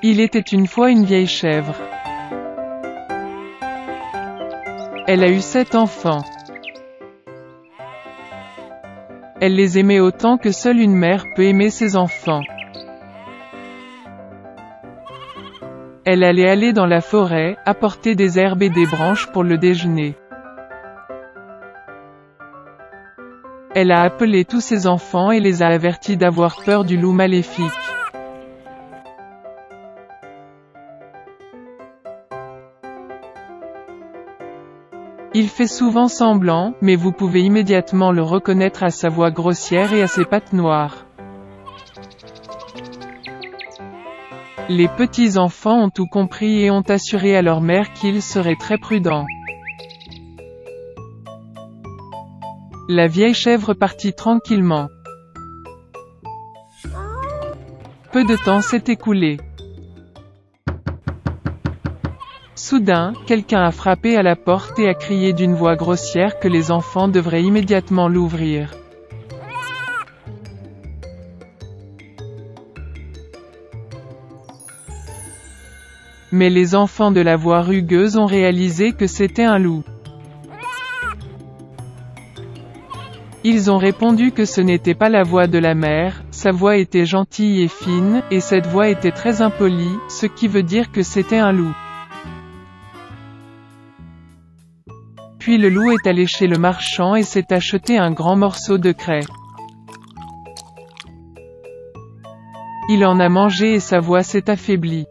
Il était une fois une vieille chèvre. Elle a eu 7 enfants. Elle les aimait autant que seule une mère peut aimer ses enfants. Elle allait aller dans la forêt, apporter des herbes et des branches pour le déjeuner. Elle a appelé tous ses enfants et les a avertis d'avoir peur du loup maléfique. Il fait souvent semblant, mais vous pouvez immédiatement le reconnaître à sa voix grossière et à ses pattes noires. Les petits-enfants ont tout compris et ont assuré à leur mère qu'il serait très prudent. La vieille chèvre partit tranquillement. Peu de temps s'est écoulé. Soudain, quelqu'un a frappé à la porte et a crié d'une voix grossière que les enfants devraient immédiatement l'ouvrir. Mais les enfants de la voix rugueuse ont réalisé que c'était un loup. Ils ont répondu que ce n'était pas la voix de la mère, sa voix était gentille et fine, et cette voix était très impolie, ce qui veut dire que c'était un loup. Puis le loup est allé chez le marchand et s'est acheté un grand morceau de craie. Il en a mangé et sa voix s'est affaiblie.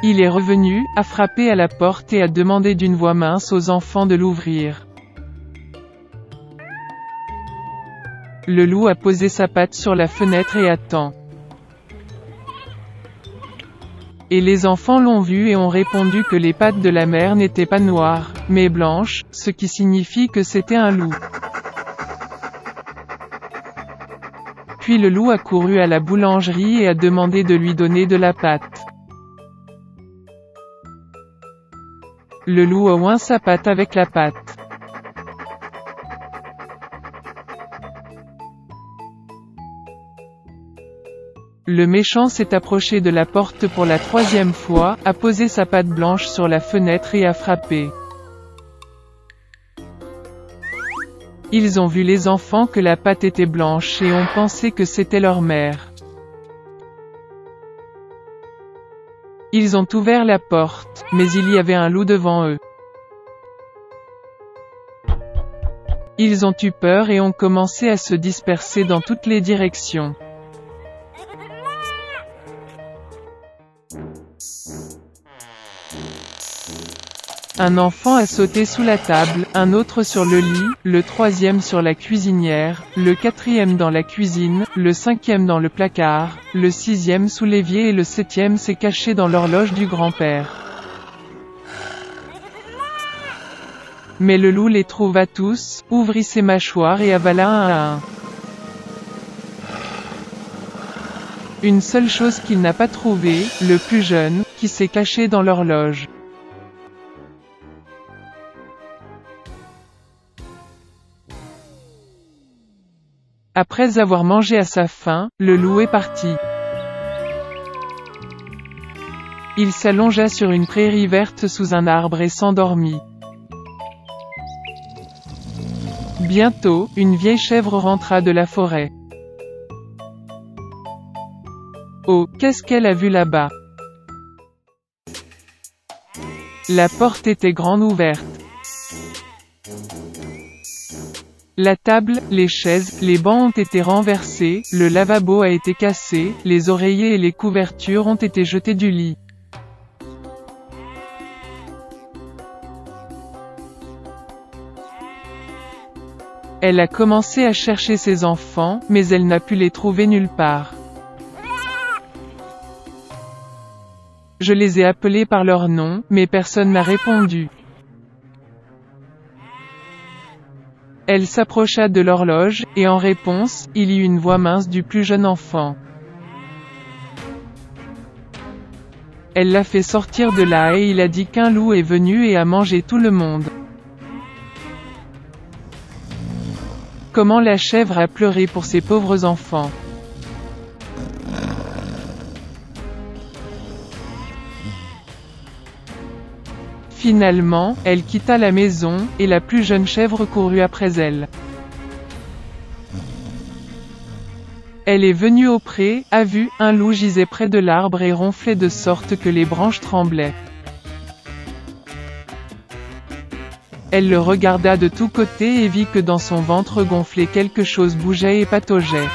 Il est revenu, a frappé à la porte et a demandé d'une voix mince aux enfants de l'ouvrir. Le loup a posé sa patte sur la fenêtre et attend. Et les enfants l'ont vu et ont répondu que les pattes de la mère n'étaient pas noires, mais blanches, ce qui signifie que c'était un loup. Puis le loup a couru à la boulangerie et a demandé de lui donner de la pâte. Le loup a oint sa patte avec la pâte. Le méchant s'est approché de la porte pour la 3e fois, a posé sa patte blanche sur la fenêtre et a frappé. Ils ont vu les enfants que la patte était blanche et ont pensé que c'était leur mère. Ils ont ouvert la porte, mais il y avait un loup devant eux. Ils ont eu peur et ont commencé à se disperser dans toutes les directions. Un enfant a sauté sous la table, un autre sur le lit, le 3e sur la cuisinière, le 4e dans la cuisine, le 5e dans le placard, le 6e sous l'évier et le 7e s'est caché dans l'horloge du grand-père. Mais le loup les trouva tous, ouvrit ses mâchoires et avala un à un. Une seule chose qu'il n'a pas trouvée, le plus jeune, qui s'est caché dans l'horloge. Après avoir mangé à sa faim, le loup est parti. Il s'allongea sur une prairie verte sous un arbre et s'endormit. Bientôt, une vieille chèvre rentra de la forêt. Oh, qu'est-ce qu'elle a vu là-bas? La porte était grande ouverte. La table, les chaises, les bancs ont été renversés, le lavabo a été cassé, les oreillers et les couvertures ont été jetés du lit. Elle a commencé à chercher ses enfants, mais elle n'a pu les trouver nulle part. Je les ai appelés par leur nom, mais personne n'a répondu. Elle s'approcha de l'horloge, et en réponse, il y eut une voix mince du plus jeune enfant. Elle l'a fait sortir de là et il a dit qu'un loup est venu et a mangé tout le monde. Comment la chèvre a pleuré pour ses pauvres enfants. Finalement, elle quitta la maison, et la plus jeune chèvre courut après elle. Elle est venue au pré, a vu, un loup gisait près de l'arbre et ronflait de sorte que les branches tremblaient. Elle le regarda de tous côtés et vit que dans son ventre gonflé quelque chose bougeait et pataugeait.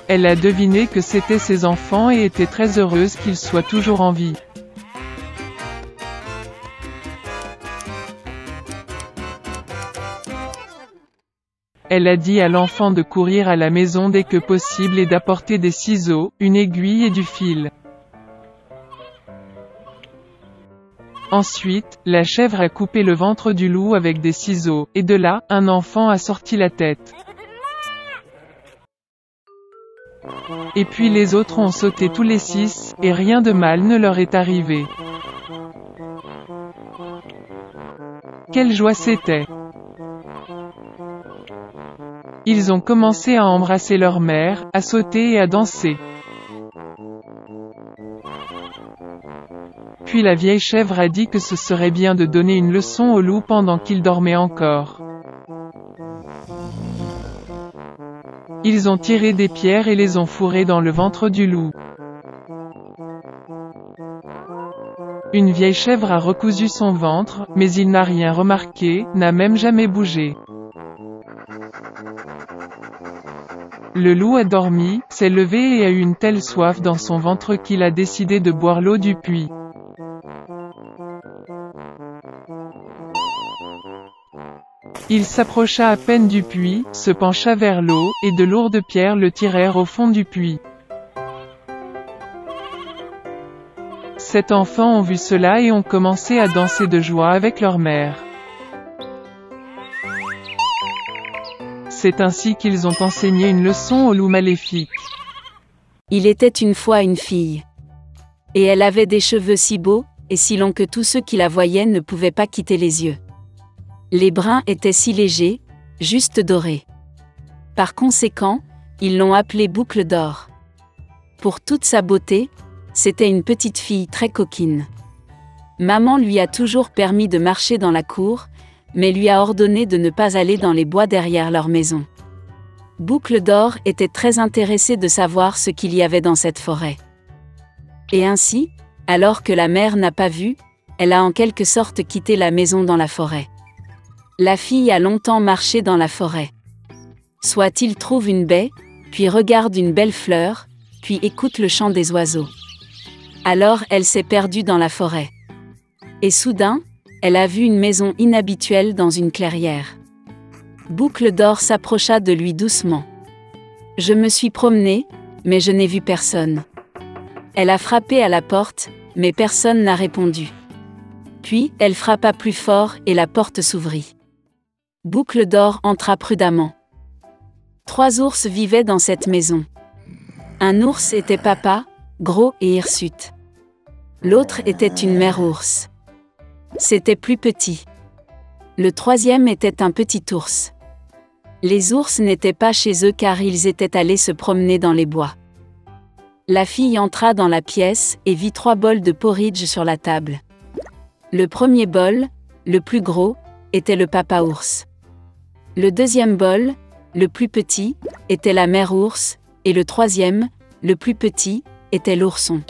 Elle a deviné que c'étaient ses enfants et était très heureuse qu'ils soient toujours en vie. Elle a dit à l'enfant de courir à la maison dès que possible et d'apporter des ciseaux, une aiguille et du fil. Ensuite, la chèvre a coupé le ventre du loup avec des ciseaux, et de là, un enfant a sorti la tête. Et puis les autres ont sauté tous les 6, et rien de mal ne leur est arrivé. Quelle joie c'était! Ils ont commencé à embrasser leur mère, à sauter et à danser. Puis la vieille chèvre a dit que ce serait bien de donner une leçon au loup pendant qu'il dormait encore. Ils ont tiré des pierres et les ont fourrées dans le ventre du loup. Une vieille chèvre a recousu son ventre, mais il n'a rien remarqué, n'a même jamais bougé. Le loup a dormi, s'est levé et a eu une telle soif dans son ventre qu'il a décidé de boire l'eau du puits. Il s'approcha à peine du puits, se pencha vers l'eau, et de lourdes pierres le tirèrent au fond du puits. Sept enfants ont vu cela et ont commencé à danser de joie avec leur mère. C'est ainsi qu'ils ont enseigné une leçon au loup maléfique. Il était une fois une fille. Et elle avait des cheveux si beaux, et si longs que tous ceux qui la voyaient ne pouvaient pas quitter les yeux. Les brins étaient si légers, juste dorés. Par conséquent, ils l'ont appelée Boucle d'or. Pour toute sa beauté, c'était une petite fille très coquine. Maman lui a toujours permis de marcher dans la cour, mais lui a ordonné de ne pas aller dans les bois derrière leur maison. Boucle d'or était très intéressée de savoir ce qu'il y avait dans cette forêt. Et ainsi, alors que la mère n'a pas vu, elle a en quelque sorte quitté la maison dans la forêt. La fille a longtemps marché dans la forêt. Soit il trouve une baie, puis regarde une belle fleur, puis écoute le chant des oiseaux. Alors elle s'est perdue dans la forêt. Et soudain, elle a vu une maison inhabituelle dans une clairière. Boucle d'or s'approcha de lui doucement. Je me suis promenée, mais je n'ai vu personne. Elle a frappé à la porte, mais personne n'a répondu. Puis, elle frappa plus fort et la porte s'ouvrit. Boucle d'or entra prudemment. 3 ours vivaient dans cette maison. Un ours était papa, gros et hirsute. L'autre était une mère ours. C'était plus petit. Le 3e était un petit ours. Les ours n'étaient pas chez eux car ils étaient allés se promener dans les bois. La fille entra dans la pièce et vit 3 bols de porridge sur la table. Le premier bol, le plus gros, était le papa ours. Le 2e bol, le plus petit, était la mère ours, et le 3e, le plus petit, était l'ourson.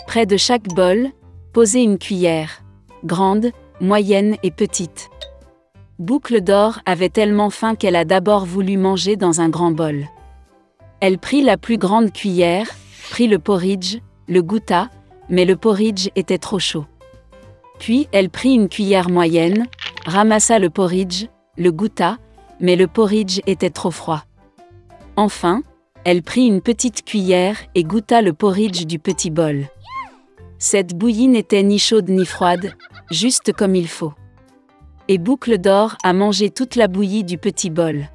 Près de chaque bol, posait une cuillère. Grande, moyenne et petite. Boucle d'or avait tellement faim qu'elle a d'abord voulu manger dans un grand bol. Elle prit la plus grande cuillère, prit le porridge, le goûta, mais le porridge était trop chaud. Puis elle prit une cuillère moyenne, ramassa le porridge, le goûta, mais le porridge était trop froid. Enfin, elle prit une petite cuillère et goûta le porridge du petit bol. Cette bouillie n'était ni chaude ni froide, juste comme il faut. Et Boucle d'or a mangé toute la bouillie du petit bol.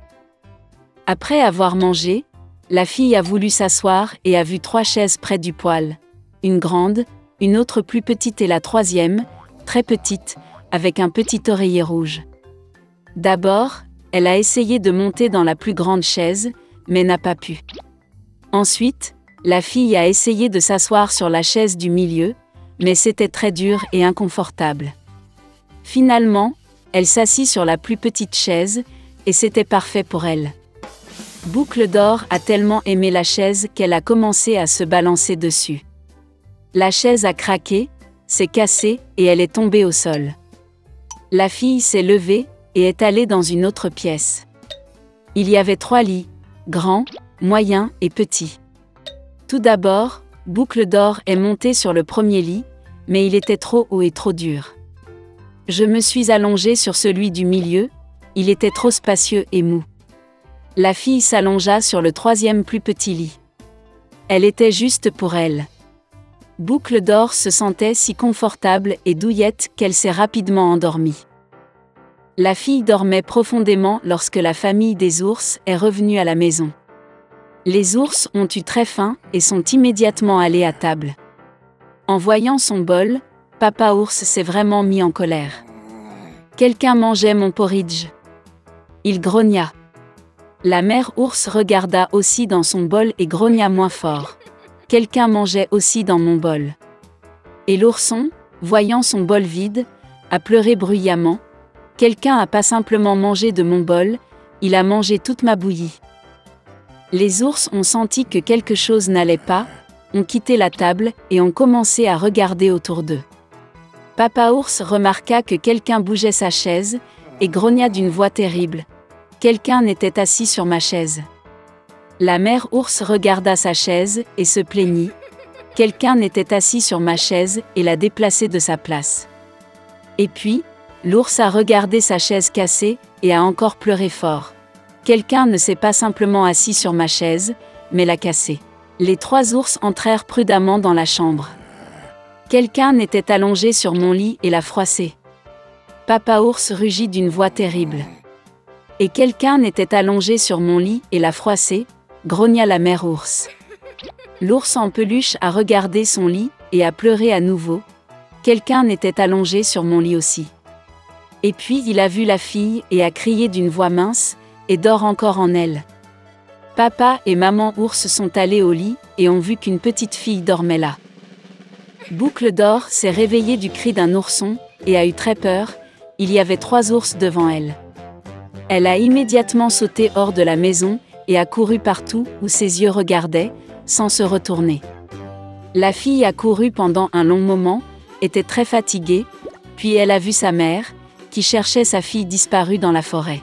Après avoir mangé, la fille a voulu s'asseoir et a vu 3 chaises près du poêle. Une grande, une autre plus petite et la 3e, très petite, avec un petit oreiller rouge. D'abord, elle a essayé de monter dans la plus grande chaise, mais n'a pas pu. Ensuite, la fille a essayé de s'asseoir sur la chaise du milieu, mais c'était très dur et inconfortable. Finalement, elle s'assit sur la plus petite chaise, et c'était parfait pour elle. Boucle d'Or a tellement aimé la chaise qu'elle a commencé à se balancer dessus. La chaise a craqué, s'est cassée et elle est tombée au sol. La fille s'est levée et est allée dans une autre pièce. Il y avait 3 lits, grands, moyens et petits. Tout d'abord, Boucle d'Or est montée sur le premier lit, mais il était trop haut et trop dur. Je me suis allongée sur celui du milieu, il était trop spacieux et mou. La fille s'allongea sur le 3e plus petit lit. Elle était juste pour elle. Boucle d'Or se sentait si confortable et douillette qu'elle s'est rapidement endormie. La fille dormait profondément lorsque la famille des ours est revenue à la maison. Les ours ont eu très faim et sont immédiatement allés à table. En voyant son bol, Papa Ours s'est vraiment mis en colère. « Quelqu'un mangeait mon porridge !» Il grogna. La mère ours regarda aussi dans son bol et grogna moins fort. « Quelqu'un mangeait aussi dans mon bol !» Et l'ourson, voyant son bol vide, a pleuré bruyamment. « Quelqu'un n'a pas simplement mangé de mon bol, il a mangé toute ma bouillie. » Les ours ont senti que quelque chose n'allait pas, ont quitté la table et ont commencé à regarder autour d'eux. Papa Ours remarqua que quelqu'un bougeait sa chaise et grogna d'une voix terrible. « Quelqu'un n'était assis sur ma chaise. » La mère ours regarda sa chaise et se plaignit. « Quelqu'un n'était assis sur ma chaise et l'a déplacée de sa place. » Et puis, l'ours a regardé sa chaise cassée et a encore pleuré fort. « Quelqu'un ne s'est pas simplement assis sur ma chaise, mais l'a cassée. » Les 3 ours entrèrent prudemment dans la chambre. Quelqu'un était allongé sur mon lit et l'a froissé. Papa Ours rugit d'une voix terrible. Et quelqu'un était allongé sur mon lit et l'a froissé, grogna la mère ours. L'ours en peluche a regardé son lit et a pleuré à nouveau. Quelqu'un était allongé sur mon lit aussi. Et puis il a vu la fille et a crié d'une voix mince, et dort encore en elle. Papa et maman ours sont allés au lit et ont vu qu'une petite fille dormait là. Boucle d'Or s'est réveillée du cri d'un ourson et a eu très peur, il y avait 3 ours devant elle. Elle a immédiatement sauté hors de la maison et a couru partout où ses yeux regardaient, sans se retourner. La fille a couru pendant un long moment, était très fatiguée, puis elle a vu sa mère, qui cherchait sa fille disparue dans la forêt.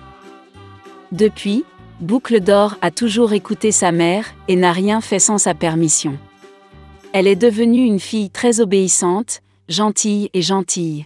Depuis, Boucle d'Or a toujours écouté sa mère et n'a rien fait sans sa permission. Elle est devenue une fille très obéissante, gentille et gentille.